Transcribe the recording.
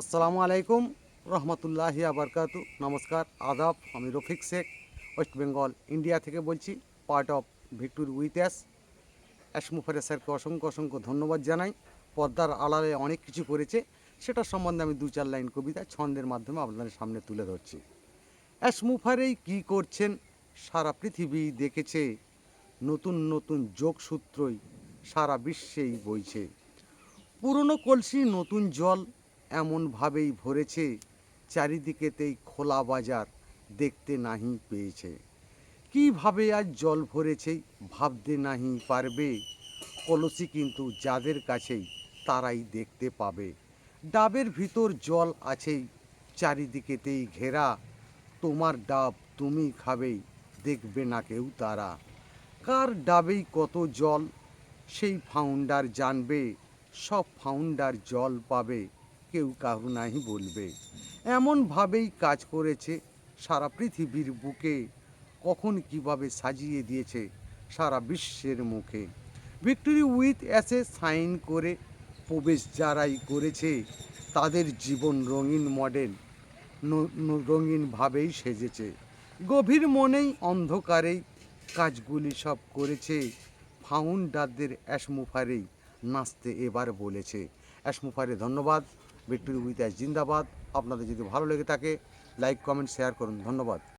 আসসালামু আলাইকুম রহমতুল্লাহি আবরকাতু। নমস্কার, আদাব। আমি রফিক শেখ, ওয়েস্ট বেঙ্গল ইন্ডিয়া থেকে বলছি, পার্ট অফ ভিক্টোরি উইথ অ্যাশমুফারে স্যারকে অসংখ্য অসংখ্য ধন্যবাদ জানাই। পর্দার আড়ালে অনেক কিছু করেছে, সেটা সম্বন্ধে আমি দু চার লাইন কবিতা ছন্দের মাধ্যমে আপনাদের সামনে তুলে ধরছি। অ্যাশমুফারেই কী করছেন সারা পৃথিবী দেখেছে, নতুন নতুন যোগসূত্রই সারা বিশ্বেই বইছে। পুরনো কলসি নতুন জল এমনভাবেই ভরেছে, চারিদিকেতেই খোলা বাজার দেখতে নাহি পেয়েছে। কীভাবে আজ জল ভরেছে ভাবতে নাহি পারবে, কলসি কিন্তু যাদের কাছেই তারাই দেখতে পাবে। ডাবের ভিতর জল আছেই চারিদিকেতেই ঘেরা, তোমার ডাব তুমি খাবেই দেখবে না কেউ তারা। কার ডাবেই কত জল সেই ফাউন্ডার জানবে, সব ফাউন্ডার জল পাবে কেউ কারু নাহি বলবে। এমনভাবেই কাজ করেছে সারা পৃথিবীর বুকে, কখন কিভাবে সাজিয়ে দিয়েছে সারা বিশ্বের মুখে। ভিক্টোরি উইথ অ্যাসে সাইন করে প্রবেশ যারাই করেছে, তাদের জীবন রঙিন মডেল রঙিনভাবেই সেজেছে। গভীর মনেই অন্ধকারেই কাজগুলি সব করেছে, ফাউন্ডারদের অ্যাশমুফারেই নাচতে এবার বলেছে। অ্যাশমুফারে ধন্যবাদ। ভিক্টোরি উইথ অ্যাশ জিন্দাবাদ। আপনাদের যদি ভালো লেগে থাকে লাইক কমেন্ট শেয়ার করুন। ধন্যবাদ।